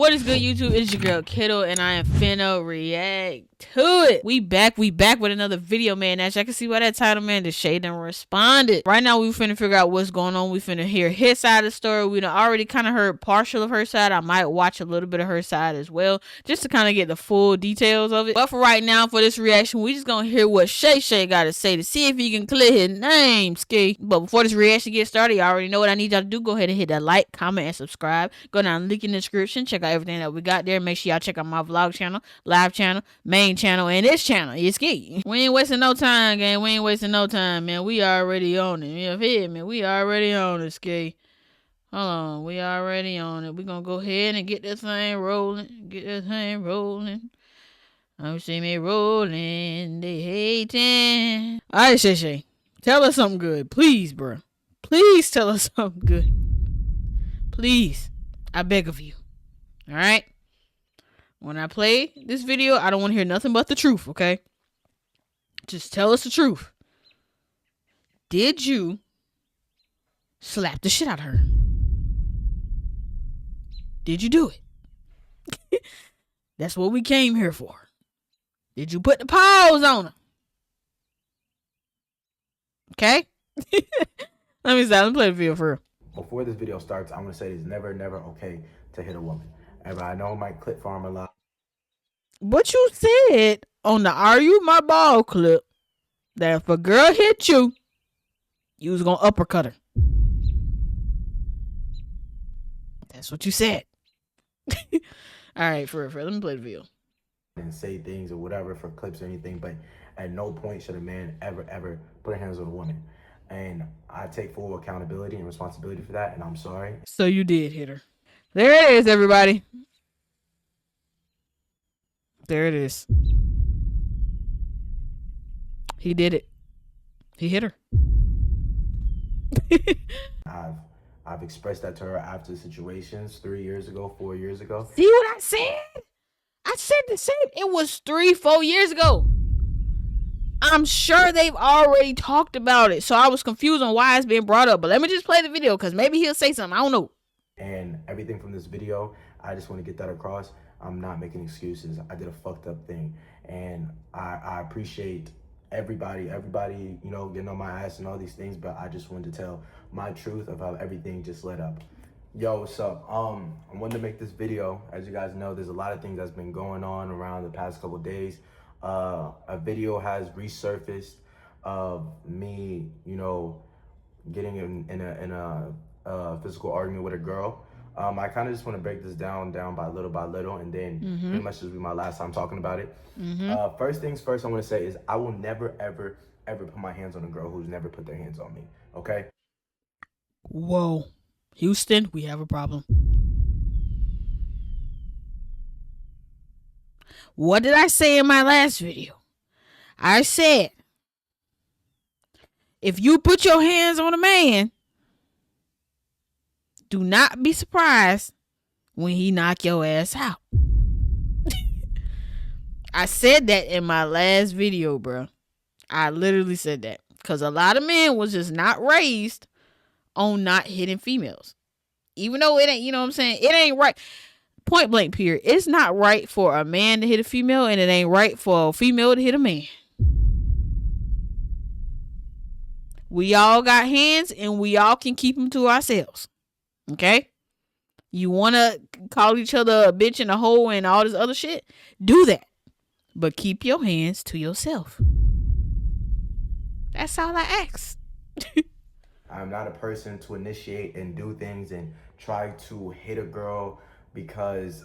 What is good, YouTube? It's your girl Kiddo, and I am finna react to it. We back with another video, man. As y'all can see by that title, man, DESHAE done responded. Right now, we finna figure out what's going on. We finna hear his side of the story. We done already kind of heard partial of her side. I might watch a little bit of her side as well, just to kind of get the full details of it. But for right now, for this reaction, we just gonna hear what Shay got to say to see if he can clear his name, ski. But before this reaction gets started, you already know what I need y'all to do. Go ahead and hit that like, comment, and subscribe. Go down, link in the description. Check out everything that we got there. Make sure y'all check out my vlog channel, live channel, main channel, and this channel. It's ski. We ain't wasting no time, gang. We ain't wasting no time, man. We already on it. You feel me? We already on it, ski. Hold on. We already on it. We gonna go ahead and get this thing rolling. Get this thing rolling. I see me rolling. They hating. All right, Shay. Tell us something good. Please, bro. Please tell us something good. Please. I beg of you. All right? When I play this video, I don't want to hear nothing but the truth, okay? Just tell us the truth. Did you slap the shit out of her? Did you do it? That's what we came here for. Did you put the paws on her? Okay? Let me play the video for real. Before this video starts, I'm going to say it's never okay to hit a woman. Ever. I know I might clip farm a lot. What you said on the Are You My Ball clip, that if a girl hit you, you was going to uppercut her. That's what you said. All right, for real. Let me play the video. And say things or whatever for clips or anything, but at no point should a man ever put hands on a woman. And I take full accountability and responsibility for that, and I'm sorry. So you did hit her. There it is, everybody. There it is. He did it. He hit her. I've expressed that to her after situations 3 years ago, 4 years ago. See what I said? I said the same. It was 3-4 years ago. I'm sure they've already talked about it. So I was confused on why it's being brought up. But let me just play the video because maybe he'll say something. I don't know. And everything from this video, I just want to get that across. I'm not making excuses. I did a fucked up thing. And I appreciate everybody, you know, getting on my ass and all these things. But I just wanted to tell my truth of how everything just led up. Yo, what's up? I wanted to make this video. As you guys know, there's a lot of things that's been going on around the past couple of days. A video has resurfaced of me, you know, getting in a physical argument with a girl. I kind of just want to break this down by little, and then pretty much this will be my last time talking about it. First things first, I want to say is I will never ever put my hands on a girl who's never put their hands on me. Okay? Whoa, Houston, we have a problem. What did I say in my last video? I said, if you put your hands on a man, do not be surprised when he knock your ass out. I said that in my last video, bro. I literally said that. Because a lot of men was just not raised on not hitting females. Even though it ain't, you know what I'm saying? It ain't right. Point blank period. It's not right for a man to hit a female, and it ain't right for a female to hit a man. We all got hands, and we all can keep them to ourselves. Okay? You want to call each other a bitch and a hoe and all this other shit? Do that. But keep your hands to yourself. That's all I ask. I'm not a person to initiate and do things and try to hit a girl because,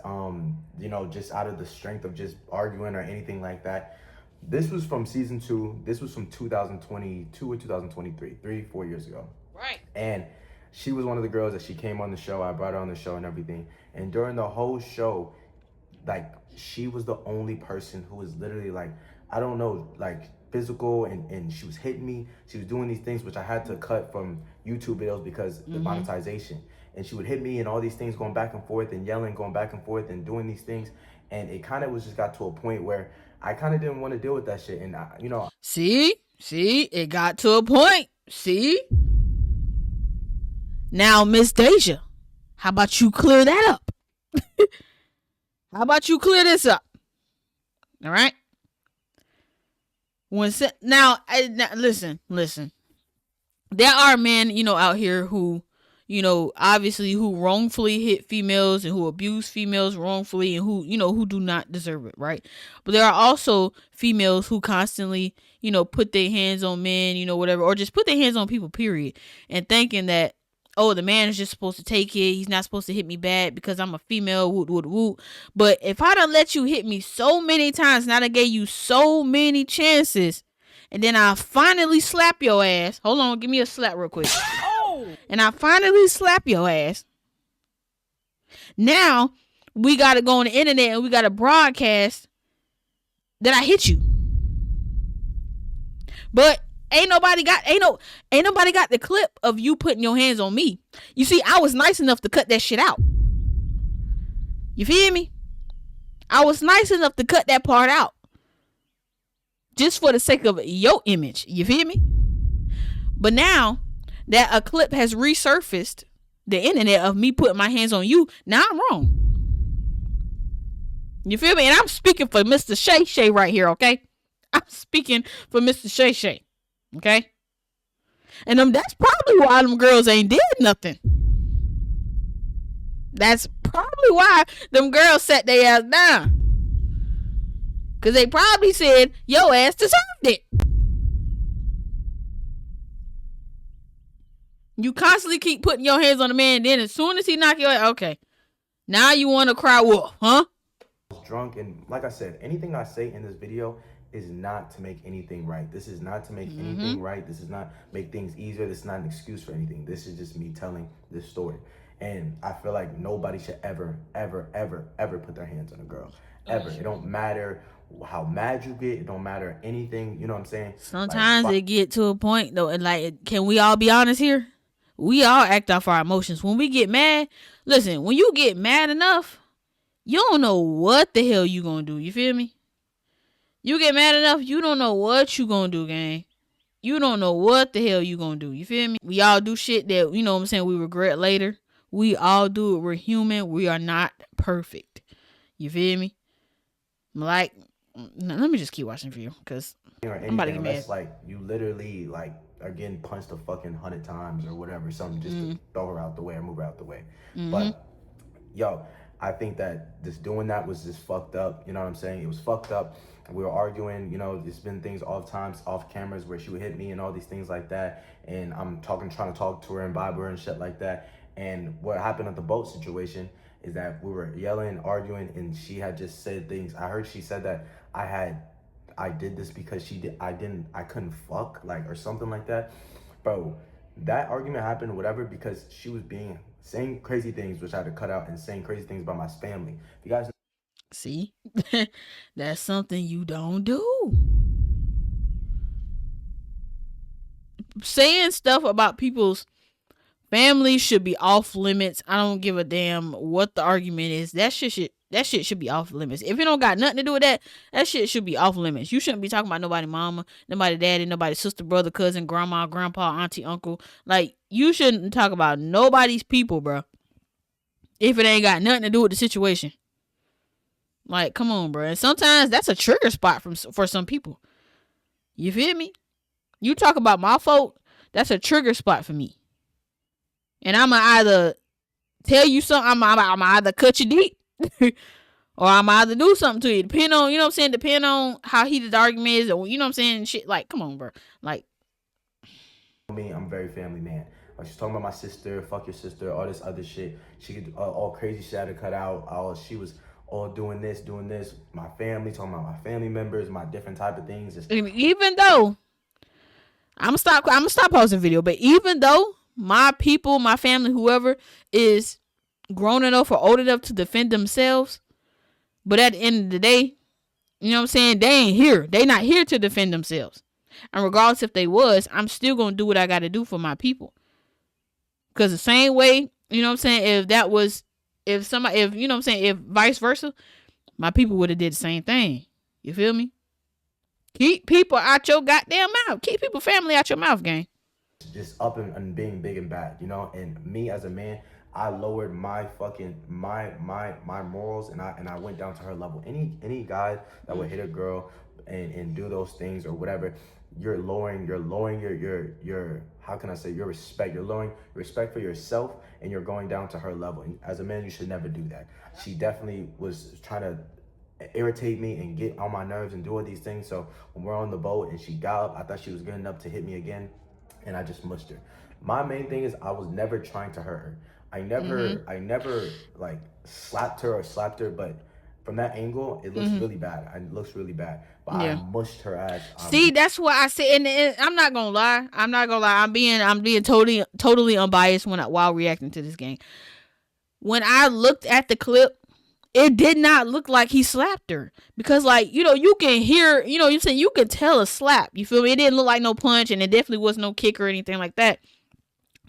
you know, just out of the strength of just arguing or anything like that. This was from season 2. This was from 2022 or 2023, 3-4 years ago. Right. And she was one of the girls that she came on the show. I brought her on the show and everything. And during the whole show, like, she was the only person who was literally like, I don't know, like physical, and she was hitting me. She was doing these things, which I had to cut from YouTube videos because the monetization. And she would hit me and all these things going back and forth and yelling, going back and forth and doing these things. And it kind of was just got to a point where I kind of didn't want to deal with that shit. And, you know. See, it got to a point. See? Now, Miss DESHAE, how about you clear that up? How about you clear this up? All right. Now, listen. There are men, out here who, obviously who wrongfully hit females and who abuse females wrongfully and who do not deserve it, right? But there are also females who constantly, put their hands on men, whatever, or just put their hands on people, period, and thinking that, oh, the man is just supposed to take it. He's not supposed to hit me bad because I'm a female, woot, woot, woot. But if I done let you hit me so many times and I done gave you so many chances, and then I finally slap your ass. Hold on, give me a slap real quick. Oh! And I finally slap your ass. Now, we got to go on the internet and we got to broadcast that I hit you. But ain't nobody got the clip of you putting your hands on me. You see, I was nice enough to cut that shit out. You feel me? I was nice enough to cut that part out. Just for the sake of your image. You feel me? But now that a clip has resurfaced the internet of me putting my hands on you, now I'm wrong. You feel me? And I'm speaking for Mr. Shay right here, okay? I'm speaking for Mr. Shay. Okay? And that's probably why them girls ain't did nothing. That's probably why them girls sat their ass down. Because they probably said, your ass deserved it. You constantly keep putting your hands on the man, then as soon as he knock your ass, okay. Now you want to cry wolf, huh? Drunk, and like I said, anything I say in this video is not to make anything right. This is not to make anything right. This is not make things easier. This is not an excuse for anything. This is just me telling this story. And I feel like nobody should ever put their hands on a girl. Ever. It don't matter how mad you get. It don't matter anything. You know what I'm saying? Sometimes it get to a point though, and like, can we all be honest here? We all act off our emotions. When we get mad, listen, when you get mad enough, you don't know what the hell you gonna do. You feel me? You get mad enough, you don't know what you gonna do, gang. You don't know what the hell you gonna do. You feel me? We all do shit that, you know what I'm saying, we regret later. We all do it. We're human. We are not perfect. You feel me? Like, let me just keep watching for you, because I'm about to get mad. Like, you literally, like, are getting punched a fucking 100 times or whatever, something just to throw her out the way or move her out the way. But, yo, I think that just doing that was just fucked up. You know what I'm saying? It was fucked up. We were arguing, there's been things off cameras where she would hit me and all these things like that. And I'm trying to talk to her and vibe her and shit like that. And what happened at the boat situation is that we were yelling, arguing, and she had just said things. I heard she said that I did this because I couldn't fuck, like, or something like that. Bro, that argument happened, whatever, because she was saying crazy things, which I had to cut out, and saying crazy things about my family. If you guys see, that's something you don't do. Saying stuff about people's family should be off limits. I don't give a damn what the argument is. That shit should be off limits. If it don't got nothing to do with that shit should be off limits. You shouldn't be talking about nobody mama, nobody daddy, nobody sister, brother, cousin, grandma, grandpa, auntie, uncle. Like, you shouldn't talk about nobody's people, bro, if it ain't got nothing to do with the situation. Like, come on, bro. And sometimes that's a trigger spot for some people. You feel me? You talk about my fault, that's a trigger spot for me. And I'ma either tell you something, I'ma either cut you deep, or I'ma either do something to you. Depending on, you know what I'm saying, depending on how heated the argument is, or, you know what I'm saying, shit. Like, come on, bro. Like, me, I'm a very family man. Like, she's talking about my sister, fuck your sister, all this other shit. She could all crazy shit I had to cut out. She was all doing this, my family, talking about my family members, my different type of things. Even though I'm gonna stop pausing video, but even though my people, my family, whoever is grown enough or old enough to defend themselves, but at the end of the day, you know what I'm saying, they ain't here. They not here to defend themselves. And regardless if they was, I'm still gonna do what I gotta do for my people. Cause the same way, you know what I'm saying, if you know what I'm saying, if vice versa, my people would have did the same thing. You feel me? Keep people out your goddamn mouth. Keep people family out your mouth, gang. Just up and being big and bad, and me as a man, I lowered my fucking my morals, and I went down to her level. Any guy that would hit a girl and do those things or whatever, you're lowering your how can I say, your respect. You're lowering your respect for yourself, and you're going down to her level. And as a man, you should never do that. She definitely was trying to irritate me and get on my nerves and do all these things. So when we're on the boat and she got up, I thought she was good enough to hit me again, and I just mushed her. My main thing is I was never trying to hurt her. I never like slapped her or slapped her, but from that angle, it looks really bad. It looks really bad. But I mushed her ass. See, that's what I said, and I'm not gonna lie. I'm being totally unbiased while reacting to this game. When I looked at the clip, it did not look like he slapped her, because, like, you can hear, you're saying, you can tell a slap. You feel me? It didn't look like no punch, and it definitely was no kick or anything like that.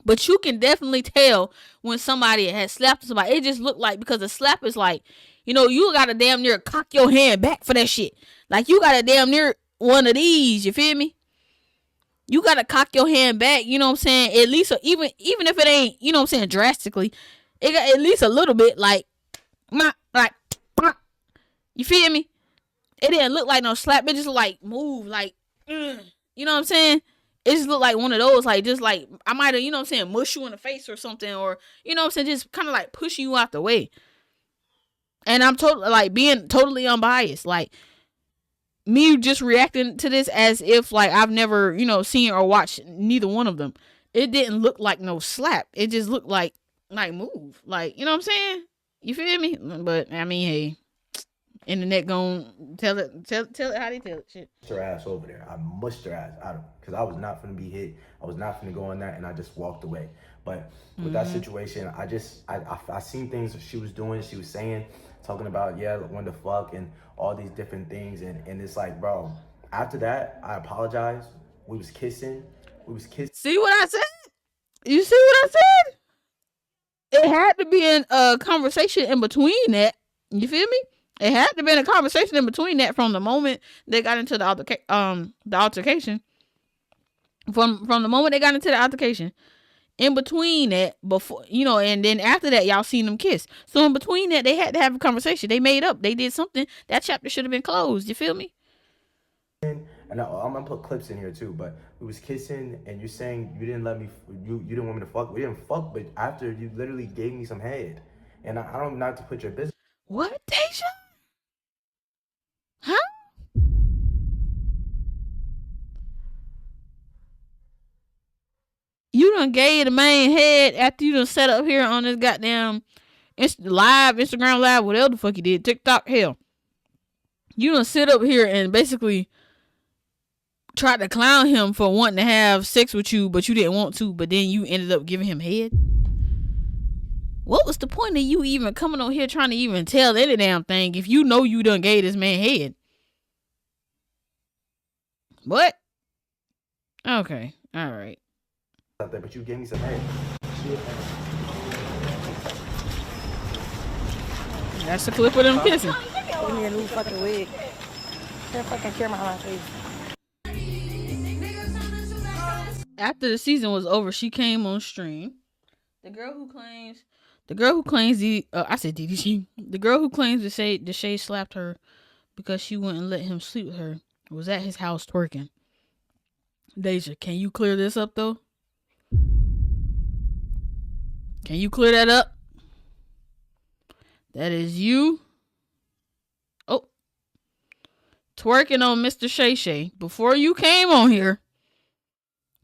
But you can definitely tell when somebody has slapped somebody. It just looked like, because a slap is like, you gotta damn near cock your hand back for that shit. Like, you gotta damn near one of these. You feel me? You gotta cock your hand back. You know what I'm saying? At least, even if it ain't, you know what I'm saying, drastically, it got at least a little bit like, you feel me? It didn't look like no slap. It just like move, like, you know what I'm saying? It just looked like one of those, like, just like, I might have, you know what I'm saying, mush you in the face or something, or, you know what I'm saying, just kind of like pushing you out the way. And I'm being totally unbiased, like, me just reacting to this as if, like, I've never, seen or watched neither one of them. It didn't look like no slap. It just looked like move, like, you know what I'm saying? You feel me? But I mean, hey, internet gon' tell it how they tell it. Shit. Her ass over there. I mushed her ass out of, because I was not finna be hit. I was not finna go on that, and I just walked away. But with that situation, I seen things she was doing. She was saying, talking about, when the fuck and all these different things, and it's like, bro. After that, I apologized. We was kissing. See what I said? You see what I said? It had to be a conversation in between that. You feel me? It had to be a conversation in between that, from the moment they got into the altercation. From the moment they got into the altercation. In between that, before, and then after that, y'all seen them kiss. So in between that, they had to have a conversation. They made up. They did something. That chapter should have been closed. You feel me? And I'm gonna put clips in here too, but we was kissing, and you're saying you didn't let me, you didn't want me to fuck. We didn't fuck, but after you literally gave me some head, and I don't not to put your business. What, Deja? Huh? You done gave the main head after you done set up here on this goddamn Instagram live, whatever the fuck you did, TikTok, hell. You done sit up here and basically tried to clown him for wanting to have sex with you, but you didn't want to, but then you ended up giving him head. What was the point of you even coming on here trying to even tell any damn thing if you know you done gave this man head? What? Okay, all right. Out there, but you gave me some head. That's the clip of them kissing. Give me a new fucking wig. Can't fucking care my whole face. After the season was over, she came on stream. The girl who claims the girl who claims DESHAE slapped her because she wouldn't let him sleep with her was at his house twerking. Deja, can you clear this up though? Can you clear that up? That is you. Oh. Twerking on Mr. Shay before you came on here.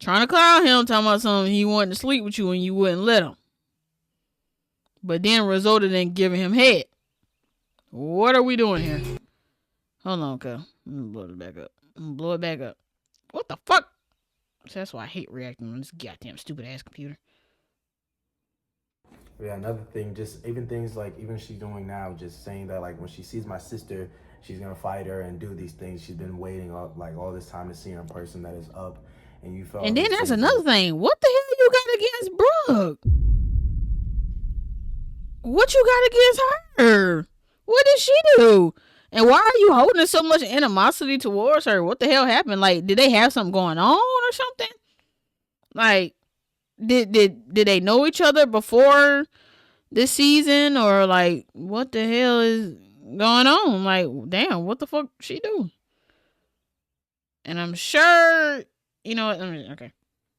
Trying to clown him, talking about something he wanted to sleep with you and you wouldn't let him. But then resulted in giving him head. What are we doing here? Hold on, cuz. I'm gonna blow it back up. What the fuck? That's why I hate reacting on this goddamn stupid ass computer. Yeah, another thing, just even things like, even she's doing now, just saying that, like, when she sees my sister, she's gonna fight her and do these things. She's been waiting like all this time to see her in person that is up. And you felt. And then that's another thing. What the hell you got against Brooke? What you got against her? What did she do? And why are you holding so much animosity towards her? What the hell happened? Like, did they have something going on or something? Like, did they know each other before this season, or like what the hell is going on? Like, damn, what the fuck she do? And I'm sure, you know what? Okay.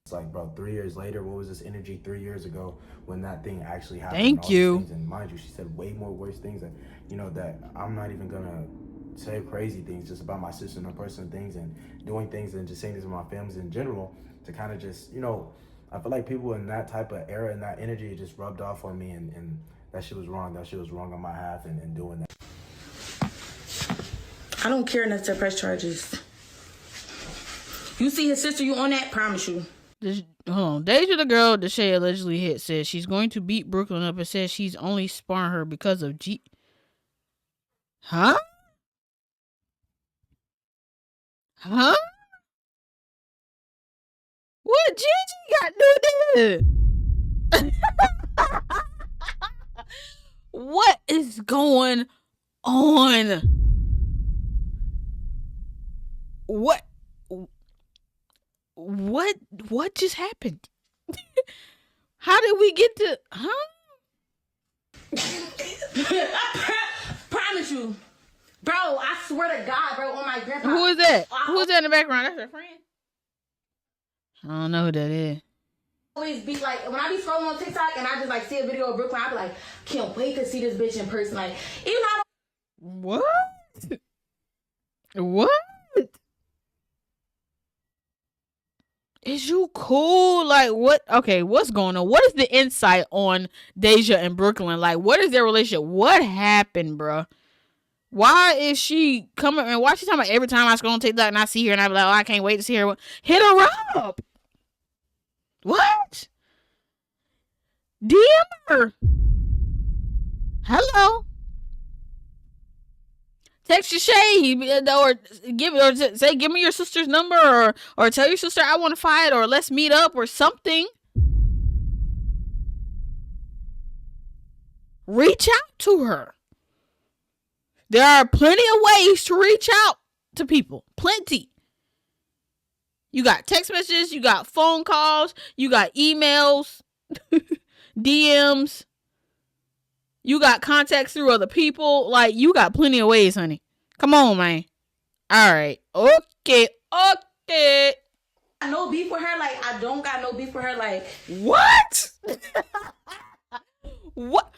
It's like, bro, 3 years later, what was this energy 3 years ago when that thing actually happened? Thank you. Things, and mind you, she said way more worse things that, you know, that I'm not even gonna say crazy things just about my sister and her personal things and doing things and just saying things with my families in general to kind of just, you know, I feel like people in that type of era and that energy just rubbed off on me, and that shit was wrong. That shit was wrong on my half and doing that. I don't care enough to press charges. You see his sister, you on that, promise you. Hold on. Deja, the girl DESHAE allegedly hit, says she's going to beat Brooklyn up and says she's only sparring her because of Huh? Huh? What Gigi got to do this? What is going on? What just happened? How did we get to Promise you. Bro, I swear to God, bro, on my grandpa. Who is that? Who is that in the background? That's her friend? I don't know who that is. Always be like, when I be scrolling on TikTok and I just like see a video of Brooklyn, I be like, can't wait to see this bitch in person. Like, even though What? Is you cool? Like, what? Okay, what's going on? What is the insight on Deja and Brooklyn? Like, what is their relationship? What happened, bro? Why is she coming? And why is she talking about every time I scroll on TikTok and I see her and I be like, oh, I can't wait to see her. Hit her up. What? DM her. Hello. Text your shade, or give me your sister's number, or tell your sister I want to fight, or let's meet up, or something. Reach out to her. There are plenty of ways to reach out to people. Plenty. You got text messages, you got phone calls, you got emails, DMs. You got contacts through other people. Like, you got plenty of ways, honey. Come on, man. All right. Okay. no beef with her. Like, I don't got no beef with her. Like, what? What?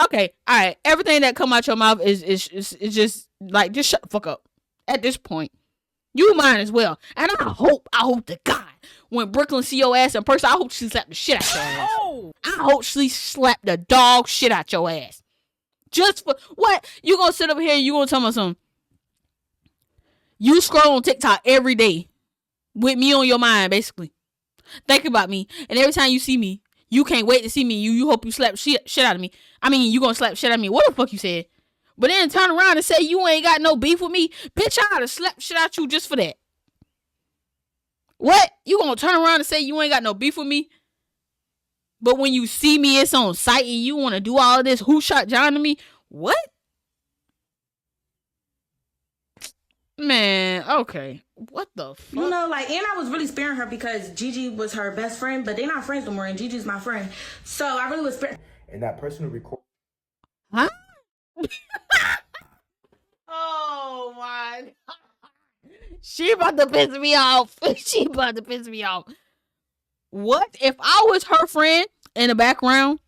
Okay. All right. Everything that come out your mouth is just like, just shut the fuck up. At this point, you might as well. And I hope to God, when Brooklyn see your ass in person, I hope she slap the shit out your ass. I hope she slap the dog shit out your ass. Just for what? You gonna sit up here and you gonna tell me something? You scroll on TikTok every day with me on your mind, basically. Think about me. And every time you see me, you can't wait to see me. You hope you slap shit out of me. I mean, you gonna slap shit out of me. What the fuck you said? But then turn around and say you ain't got no beef with me. Bitch, I ought to slap shit out you just for that. What? You gonna turn around and say you ain't got no beef with me? But when you see me, it's on sight and you want to do all of this who shot John to me? What? Man, okay. What the fuck? you know, like, and I was really sparing her because Gigi was her best friend, but they not friends no more, and Gigi's my friend. So I really was sparing. And that person who recorded. Huh? Oh my God. She about to piss me off. What? If I was her friend in the background,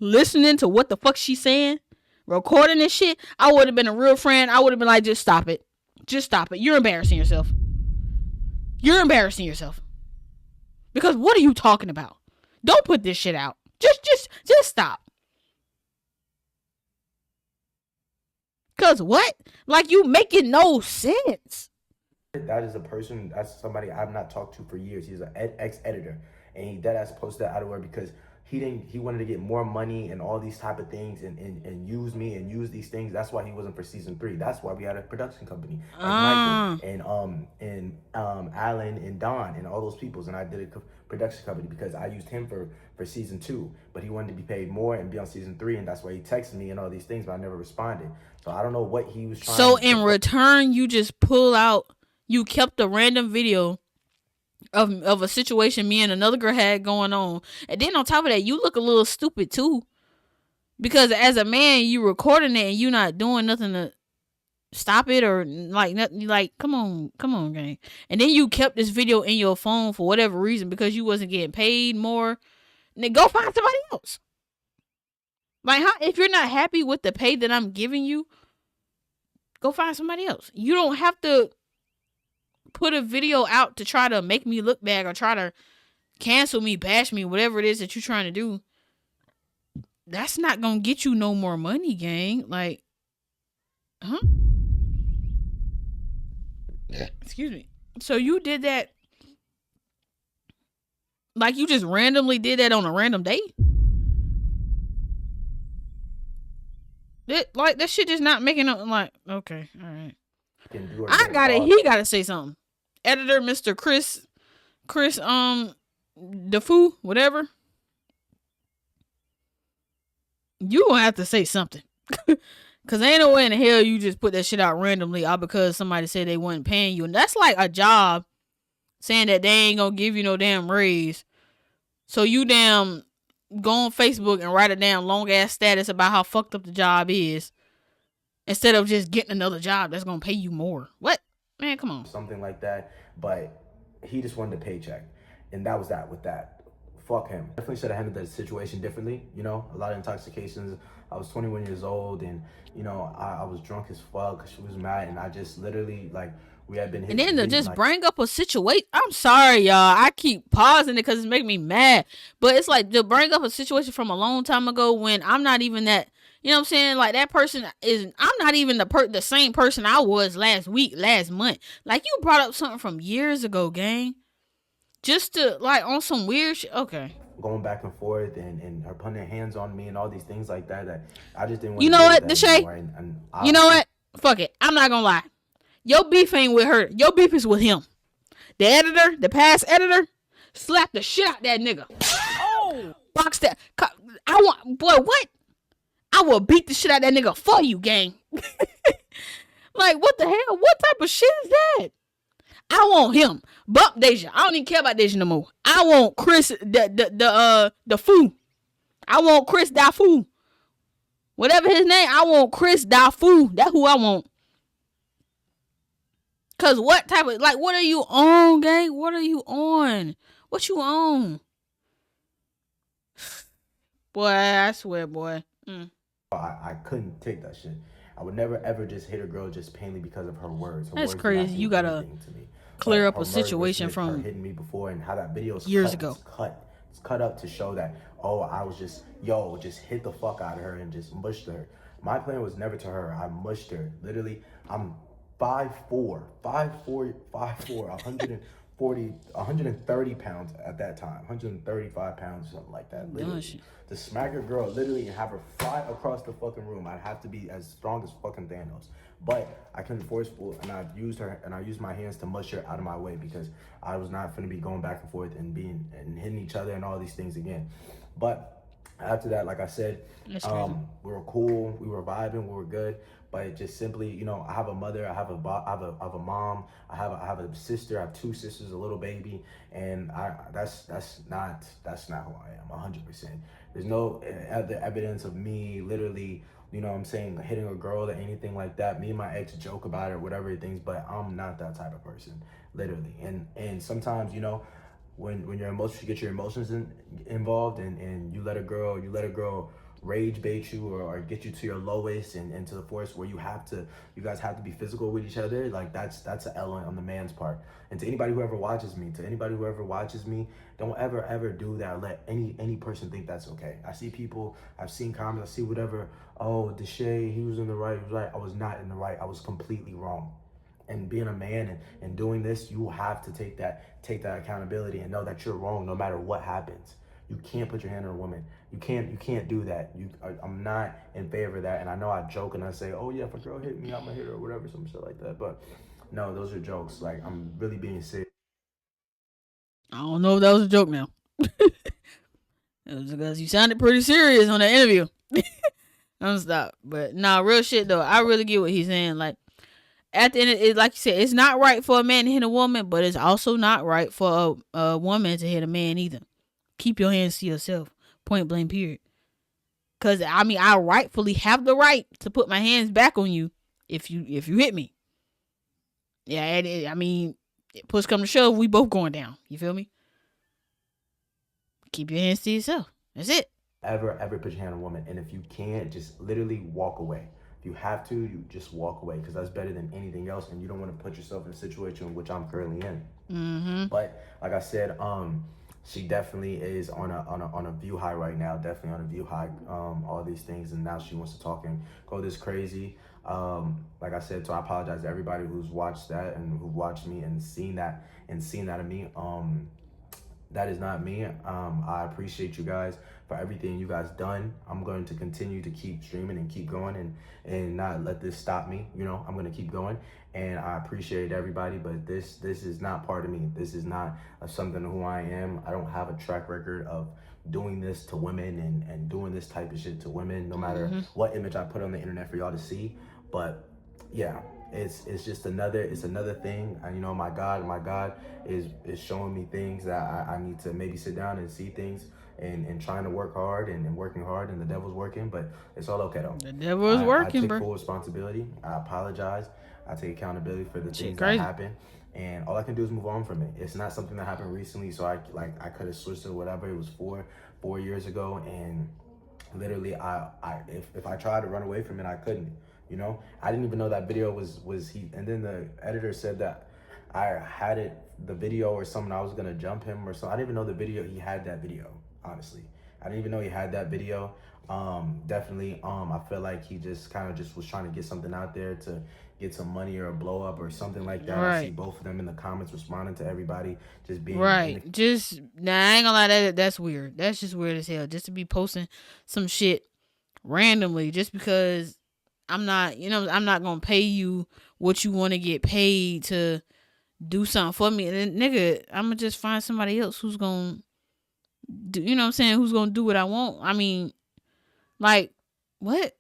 listening to what the fuck she's saying, recording this shit, I would have been a real friend. I would have been like, just stop it. You're embarrassing yourself. Because what are you talking about? Don't put this shit out. Just stop. Cause what? Like, you making no sense. That is a person, that's somebody I've not talked to for years. He's an ex-editor, and he deadass posted that out of where because he wanted to get more money and all these type of things and use me and use these things. That's why he wasn't for season 3. That's why we had a production company like Michael and Alan and Don and all those peoples, and I did a production company because I used him for season 2, but he wanted to be paid more and be on season 3, and that's why he texted me and all these things, but I never responded. So I don't know what he was trying. So in return, you just pull out. You kept a random video of a situation me and another girl had going on. And then on top of that, you look a little stupid too. Because as a man, you recording it and you not doing nothing to stop it or like nothing. Like, come on, gang. And then you kept this video in your phone for whatever reason because you wasn't getting paid more. Then go find somebody else. Like, if you're not happy with the pay that I'm giving you, go find somebody else. You don't have to put a video out to try to make me look bad or try to cancel me, bash me, whatever it is that you're trying to do. That's not gonna get you no more money, gang. Like, huh? Excuse me. So you did that, like you just randomly did that on a random day? Like, that shit just not making up. Like, okay, all right. He gotta say something. Editor, Mr. Chris, DeFoo, whatever. You gonna have to say something. Cause ain't no way in the hell you just put that shit out randomly all because somebody said they wasn't paying you. And that's like a job saying that they ain't gonna give you no damn raise. So you damn go on Facebook and write a damn long ass status about how fucked up the job is. Instead of just getting another job that's gonna pay you more. What? Man, come on. Something like that. But he just wanted a paycheck. And that was that with that. Fuck him. Definitely should have handled the situation differently. You know, a lot of intoxications. I was 21 years old and, you know, I was drunk as fuck. She was mad and I just literally, like, we had been hitting. And then to just bring up a situation. I'm sorry, y'all. I keep pausing it because it's making me mad. But it's like to bring up a situation from a long time ago when I'm not even that. You know what I'm saying? Like, that person is, I'm not even the same person I was last week, last month. Like, you brought up something from years ago, gang. Just to, like, on some weird shit. Okay. Going back and forth and her putting her hands on me and all these things like that I just didn't want to. You know what, DESHAE? You know what? Fuck it. I'm not gonna lie. Your beef ain't with her. Your beef is with him. The editor, the past editor, slapped the shit out that nigga. Oh! Box that. What? I will beat the shit out that nigga for you, gang. Like, what the hell? What type of shit is that? I want him. Bump Deja. I don't even care about Deja no more. I want Chris the foo. I want Chris da foo. Whatever his name, I want Chris da foo. That's who I want. Cause what type of, like, what are you on, gang? What are you on? What you on? Boy, I swear, boy. I couldn't take that shit. I would never ever just hit a girl just plainly because of her words. That's crazy. You gotta clear up a situation from her hitting me before and how that video is years ago. It's cut up to show that, oh, I was just hit the fuck out of her and just mushed her. My plan was never to her. I mushed her. Literally, I'm 5'4", 130 pounds at that time, 135 pounds, something like that. Literally, to smack a girl, literally, and have her fly across the fucking room, I'd have to be as strong as fucking Thanos. But I couldn't forceful, and I used my hands to mush her out of my way because I was not going to be going back and forth and hitting each other and all these things again. But after that, like I said, we were cool, we were vibing, we were good. But it just simply, you know, I have a mother, I have a mom, I have a sister, I have two sisters, a little baby, and that's not who I am, 100%. There's no other evidence of me literally, you know what I'm saying, hitting a girl or anything like that. Me and my ex joke about it or whatever things, but I'm not that type of person, literally. And sometimes, you know, when your emotions, you get your emotions involved and you let a girl rage bait you or get you to your lowest and to the force where you guys have to be physical with each other, like that's an L on the man's part. And to anybody who ever watches me, don't ever do that or let any person think that's okay. I see people, I've seen comments, I see whatever, oh, DESHAE, he was in the right, he was right. I was not in the right, I was completely wrong. And being a man and doing this, you have to take that accountability and know that you're wrong no matter what happens. You can't put your hand on a woman. You can't do that. I'm not in favor of that. And I know I joke and I say, oh yeah, if a girl hit me, I'm gonna hit her or whatever, some shit like that. But no, those are jokes. Like, I'm really being serious. I don't know if that was a joke now. It was because you sounded pretty serious on the interview. I'm stop. But nah, real shit though. I really get what he's saying. Like, at the end of it, like you said, it's not right for a man to hit a woman, but it's also not right for a woman to hit a man either. Keep your hands to yourself. Point blank, period. Because, I mean, I rightfully have the right to put my hands back on you if you hit me. Yeah, I mean, push come to shove, we both going down. You feel me? Keep your hands to yourself. That's it. Ever put your hand on a woman, and if you can't, just literally walk away. If you have to, you just walk away, because that's better than anything else, and you don't want to put yourself in a situation which I'm currently in. But like I said, she definitely is on a view high right now. Definitely on a view high. All these things, and now she wants to talk and go this crazy. Like I said, so I apologize to everybody who's watched that and who watched me and seen that of me. That is not me. I appreciate you guys for everything you guys done. I'm going to continue to keep streaming and keep going and not let this stop me. You know, I'm going to keep going, and I appreciate everybody, but this is not part of me. This is not something of who I am. I don't have a track record of doing this to women and doing this type of shit to women, no matter what image I put on the internet for y'all to see. But yeah, it's just another thing. And you know, my God is showing me things that I need to maybe sit down and see things and trying to work hard and working hard, and the devil's working, but it's all okay though. The devil is working, I bro. take full responsibility. I apologize. I take accountability for the things that happen, and all I can do is move on from it. It's not something that happened recently, so I could have switched or whatever. It was four years ago, and literally if I tried to run away from it, I couldn't. You know, I didn't even know that video was he. And then the editor said that I had the video or something. I was gonna jump him or something. I didn't even know the video. He had that video. Honestly, I didn't even know he had that video. Definitely. I feel like he just kind of just was trying to get something out there to get some money or a blow up or something like that. Right. I see both of them in the comments responding to everybody, just being right. I ain't gonna lie, that's weird. That's just weird as hell. Just to be posting some shit randomly just because I'm not gonna pay you what you want to get paid to do something for me. And then, nigga, I'm gonna just find somebody else who's gonna do, you know what I'm saying, who's gonna do what I want. I mean, like, what?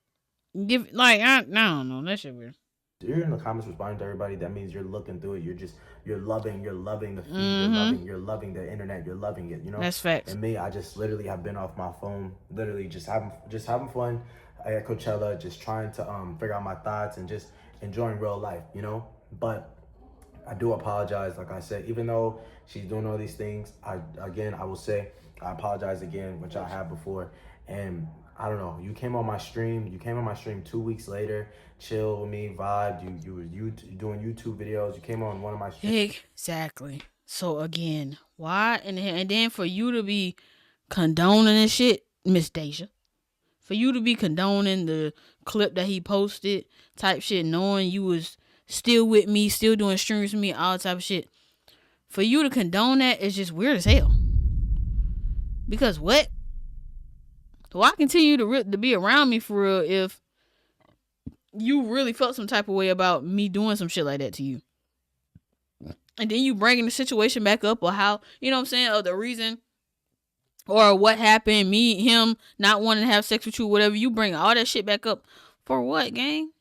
I don't know. That shit weird. You're in the comments responding to everybody. That means you're looking through it. You're loving the feed. You're loving the internet. You're loving it. You know. That's facts. And me, I just literally have been off my phone, literally just having fun at Coachella, just trying to figure out my thoughts and just enjoying real life. You know. But I do apologize. Like I said, even though she's doing all these things, I will say I apologize again, which I have before. And I don't know, you came on my stream 2 weeks later, chill with me, vibed, you were doing YouTube videos, you came on one of my streams. Exactly. So again, why? And then for you to be condoning this shit, Miss DESHAE, for you to be condoning the clip that he posted type shit, knowing you was still with me, still doing streams with me, all type of shit, for you to condone that is just weird as hell. Because what? Why continue to be around me for real if you really felt some type of way about me doing some shit like that to you? And then you bringing the situation back up, or how, you know what I'm saying, or the reason or what happened, him not wanting to have sex with you, whatever, you bring all that shit back up for what, gang?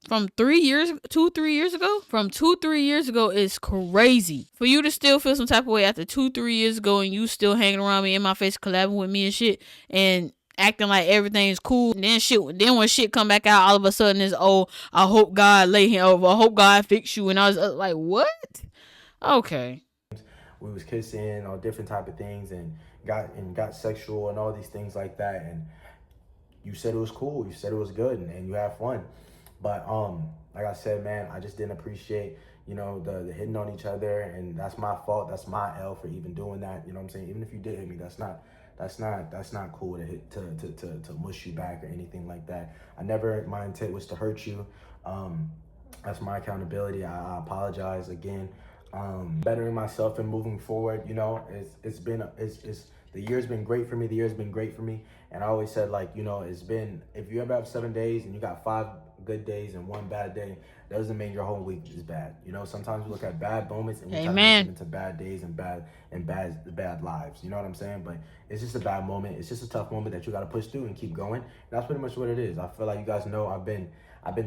From 3 years, 2-3 years ago? From 2-3 years ago is crazy. For you to still feel some type of way after 2-3 years ago and you still hanging around me in my face, collabing with me and shit, and acting like everything's cool. And then when shit come back out, all of a sudden it's, oh, I hope God lay him over. I hope God fix you. And I was like, what? Okay. We was kissing, all different type of things, and got sexual and all these things like that. And you said it was cool. You said it was good, and you had fun. But like I said, man, I just didn't appreciate, you know, the hitting on each other, and that's my fault. That's my L for even doing that. You know what I'm saying? Even if you did hit me, that's not cool to hit to mush you back or anything like that. My intent was to hurt you. That's my accountability. I apologize again. Bettering myself and moving forward. You know, it's The year's been great for me. The year's been great for me. And I always said, like, you know, it's been, if you ever have 7 days and you got 5 good days and 1 bad day, that doesn't mean your whole week is bad. You know, sometimes we look at bad moments and we try to make them into bad days and bad lives. You know what I'm saying? But it's just a bad moment. It's just a tough moment that you got to push through and keep going. And that's pretty much what it is. I feel like you guys know I've been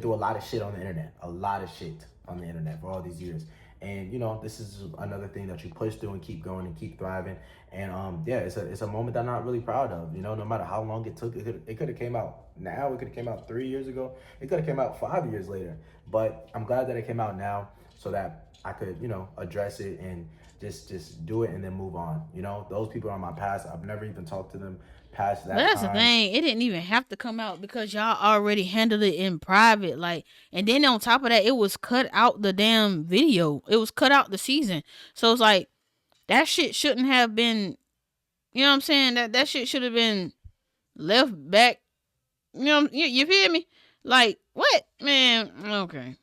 through a lot of shit on the internet. A lot of shit on the internet for all these years. And, you know, this is another thing that you push through and keep going and keep thriving. And, yeah, it's a moment that I'm not really proud of. You know, no matter how long it took, it could have came out now. It could have came out 3 years ago. It could have came out 5 years later. But I'm glad that it came out now so that I could, you know, address it and just do it and then move on. You know, those people are my past. I've never even talked to them past that. But that's time. the thing. It didn't even have to come out because y'all already handled it in private. Like, and then on top of that, it was cut out the damn video. It was cut out the season. So it's like that shit shouldn't have been. You know what I'm saying? That shit should have been left back. You know, you feel me? Like what, man? Okay,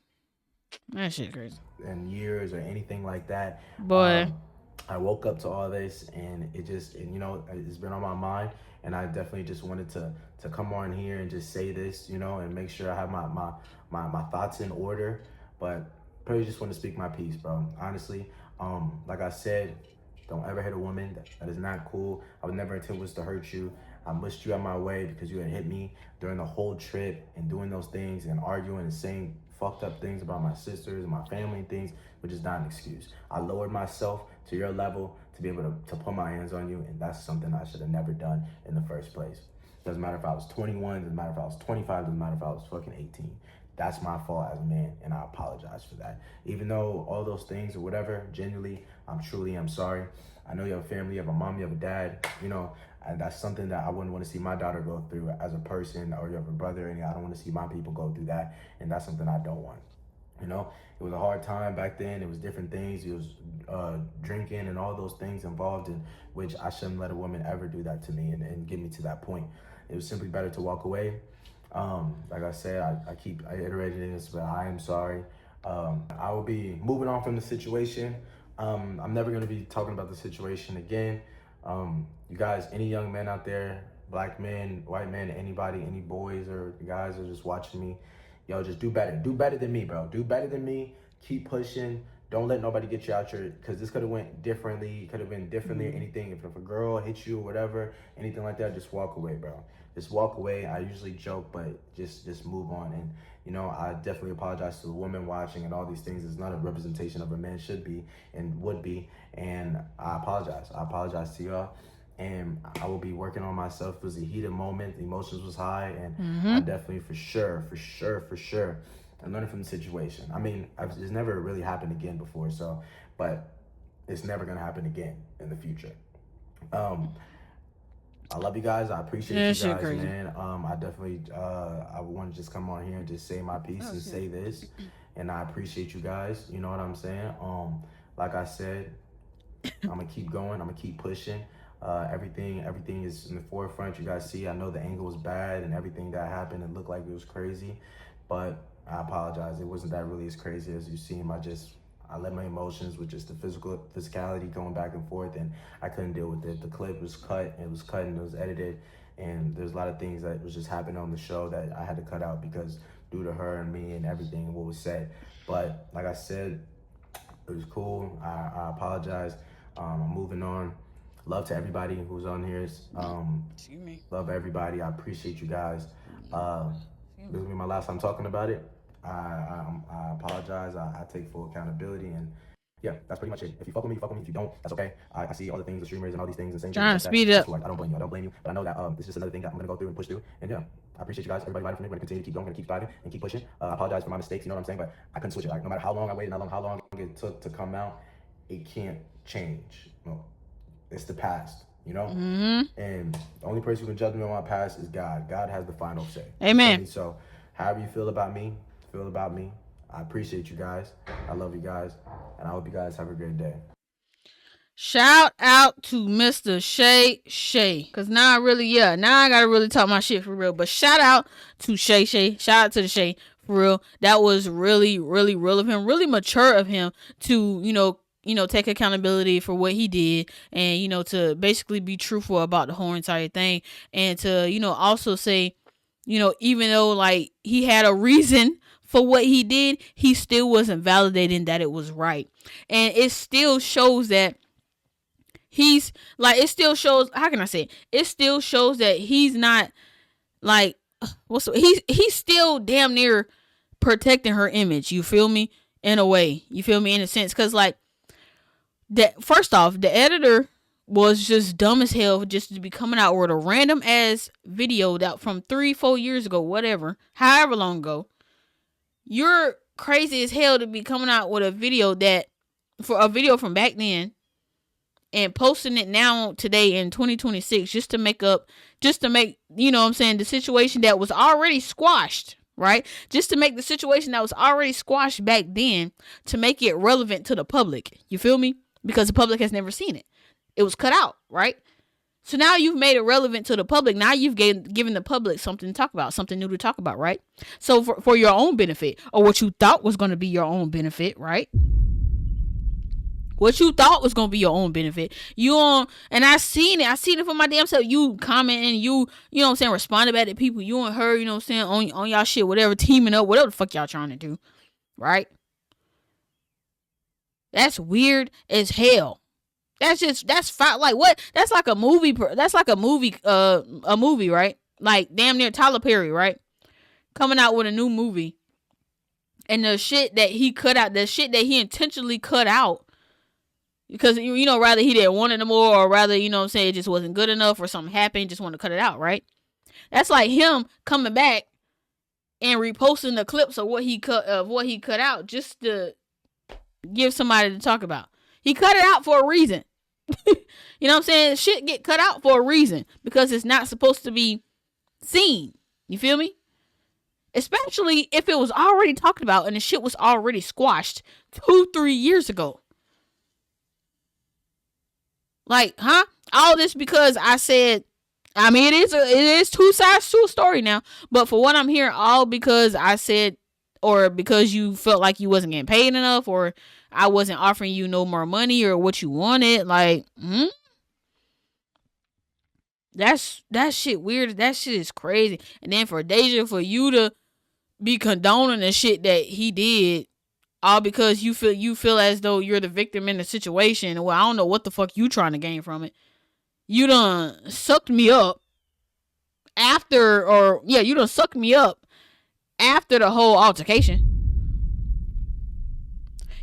that shit crazy. And years or anything like that, Boy. I woke up to all this and it just, and, you know, it's been on my mind, and I definitely just wanted to come on here and just say this, you know, and make sure I have my thoughts in order. But probably just want to speak my piece, bro. Honestly, like I said, don't ever hit a woman. That is not cool. I would never intend was to hurt you. I mushed you out my way because you had hit me during the whole trip and doing those things and arguing and saying fucked up things about my sisters and my family and things, which is not an excuse. I lowered myself to your level to be able to put my hands on you, and that's something I should have never done in the first place. Doesn't matter if I was 21, doesn't matter if I was 25, doesn't matter if I was fucking 18. That's my fault as a man, and I apologize for that. Even though all those things or whatever, genuinely, I'm sorry. I know you have a family, you have a mom, you have a dad, you know, and that's something that I wouldn't want to see my daughter go through as a person, or you have a brother, and I don't want to see my people go through that, and that's something I don't want. You know, it was a hard time back then. It was different things. It was drinking and all those things involved in which I shouldn't let a woman ever do that to me and get me to that point. It was simply better to walk away. Like I said, I keep iterating this, but I am sorry. I will be moving on from the situation. I'm never going to be talking about the situation again. You guys, any young men out there, black men, white men, anybody, any boys or guys are just watching me, yo, just do better. Do better than me, bro. Do better than me. Keep pushing. Don't let nobody get you out your, because this could have went differently. Could have been differently or anything. If a girl hits you or whatever, anything like that, just walk away, bro. Just walk away. I usually joke, but just move on. And, you know, I definitely apologize to the women watching and all these things. It's not a representation of a man should be and would be. And I apologize. I apologize to y'all. And I will be working on myself. It was a heated moment. The emotions was high. And I definitely, for sure, I'm learning from the situation. I mean, it's never really happened again before, so, but it's never going to happen again in the future. I love you guys. I appreciate you guys, crazy. Man. I definitely, I want to just come on here and just say my piece and say this. And I appreciate you guys. You know what I'm saying? Like I said, I'm going to keep going. I'm going to keep pushing. Everything is in the forefront. You guys see, I know the angle was bad and everything that happened, it looked like it was crazy, but I apologize. It wasn't that really as crazy as you seem. I let my emotions with just the physicality going back and forth, and I couldn't deal with it. The clip was cut, and it was edited, and there's a lot of things that was just happening on the show that I had to cut out because due to her and me and everything and what was said. But like I said, it was cool. I apologize. I'm moving on. Love to everybody who's on here. Love everybody. I appreciate you guys. This will be my last time talking about it. I apologize. I take full accountability, and yeah, that's pretty much it. If you fuck with me, you fuck with me. If you don't, that's okay. I see all the things, the streamers and all these things and saying trying to speed up. I don't blame you. I don't blame you. But I know that this is just another thing that I'm gonna go through and push through. And yeah, I appreciate you guys. Everybody riding for me. We're gonna continue to keep going. We're gonna keep striving and keep pushing. I apologize for my mistakes. You know what I'm saying? But I couldn't switch it. Like no matter how long I waited, how long it took to come out, it can't change. No, it's the past. You know, and the only person who can judge me on my past is God. God has the final say. Amen. So, however you feel about me, I appreciate you guys. I love you guys, and I hope you guys have a great day. Shout out to Mr. Shay. Cause now I gotta really talk my shit for real. But shout out to Shay. Shout out to the Shay for real. That was really, really real of him. Really mature of him to, you know, take accountability for what he did, and, to basically be truthful about the whole entire thing, and to, also say, even though like he had a reason for what he did, he still wasn't validating that it was right. And it still shows that he's like, it still shows, how can I say it? It still shows that he's not like, he's still damn near protecting her image. You feel me? In a way, you feel me? In a sense, because like that, first off, the editor was just dumb as hell just to be coming out with a random ass video that from 3-4 years ago, whatever, however long ago. You're crazy as hell to be coming out with a video from back then and posting it now today in 2026 just to make, the situation that was already squashed, right? Just to make the situation that was already squashed back then to make it relevant to the public. You feel me? Because the public has never seen it. It was cut out, right? So now you've made it relevant to the public. Now you've given the public something to talk about, something new to talk about, right? So for your own benefit, or what you thought was going to be your own benefit, right? What you thought was going to be your own benefit. And I seen it for my damn self. You commenting, responding back to people, you and her, on y'all shit, whatever, teaming up, whatever the fuck y'all trying to do, right? That's weird as hell. That's like what? That's like a movie. That's like a movie, right? Like damn near Tyler Perry, right? Coming out with a new movie. And the shit that he cut out, the shit that he intentionally cut out, because, rather he didn't want it anymore, or rather, it just wasn't good enough, or something happened, just want to cut it out, right? That's like him coming back and reposting the clips of what he cut out just to give somebody to talk about. He cut it out for a reason. You know what I'm saying? Shit get cut out for a reason, because it's not supposed to be seen. You feel me? Especially if it was already talked about and the shit was already squashed 2-3 years ago. Like, huh? All this because I said, it is two sides to a story now, but for what I'm hearing, all because I said, or because you felt like you wasn't getting paid enough, or I wasn't offering you no more money or what you wanted. Like, That shit weird. That shit is crazy. And then for Deja, for you to be condoning the shit that he did, all because you feel as though you're the victim in the situation. Well, I don't know what the fuck you trying to gain from it. You done sucked me up you done sucked me up after the whole altercation.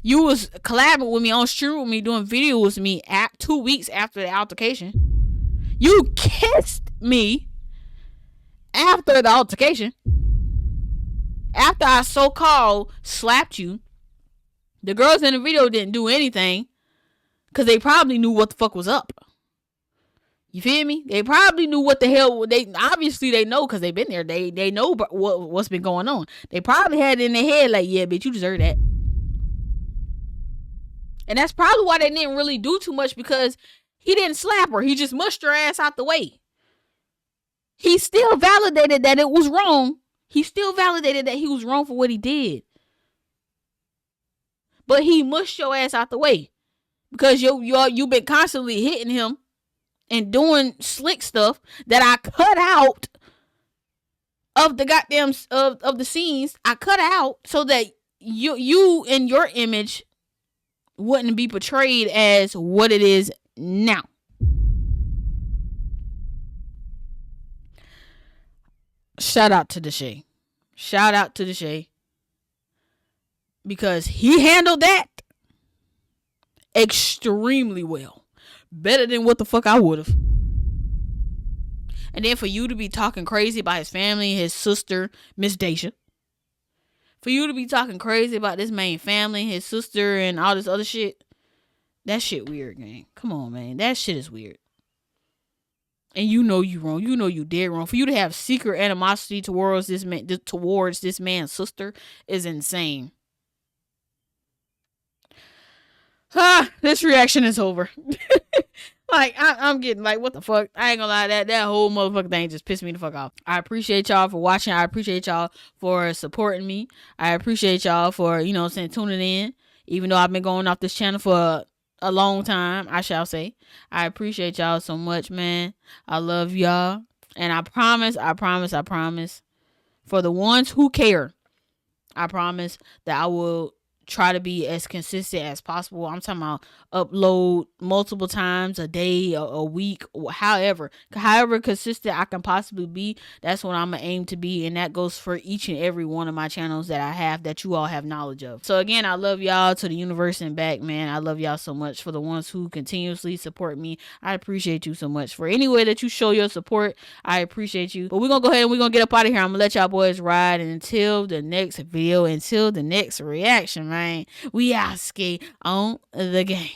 You was collabing with me, on stream with me, doing videos with me 2 weeks after the altercation. You kissed me after the altercation. After I so-called slapped you. The girls in the video didn't do anything because they probably knew what the fuck was up. You feel me? They probably knew what the hell. Obviously they know because they've been there. They know what's been going on. They probably had it in their head like, yeah, bitch, you deserve that. And that's probably why they didn't really do too much, because he didn't slap her. He just mushed her ass out the way. He still validated that it was wrong. He still validated that he was wrong for what he did. But he mushed your ass out the way. Because you've been constantly hitting him and doing slick stuff that I cut out of the goddamn of the scenes. I cut out so that you and your image wouldn't be portrayed as what it is now. Shout out to DESHAE. Shout out to DESHAE. Because he handled that extremely well. Better than what the fuck I would have. And then for you to be talking crazy about his family, his sister, Miss Deja. For you to be talking crazy about this man's family, his sister, and all this other shit. That shit weird, gang. Come on, man. That shit is weird. And you know you wrong. You know you dead wrong. For you to have secret animosity towards this man's sister is insane. This reaction is over. Like, I'm getting like, what the fuck? I ain't gonna lie, that whole motherfucking thing just pissed me the fuck off. I appreciate y'all for watching. I appreciate y'all for supporting me. I appreciate y'all for, tuning in. Even though I've been going off this channel for a long time, I shall say. I appreciate y'all so much, man. I love y'all. And I promise, for the ones who care, I promise that I will try to be as consistent as possible. I'm talking about upload multiple times a day, a week, however consistent I can possibly be. That's what I'm gonna aim to be, and that goes for each and every one of my channels that I have, that you all have knowledge of. So again, I love y'all to the universe and back, man. I love y'all so much. For the ones who continuously support me, I appreciate you so much. For any way that you show your support, I appreciate you. But we're gonna go ahead and we're gonna get up out of here. I'm gonna let y'all boys ride, and until the next video, until the next reaction, man, we are skate on the game.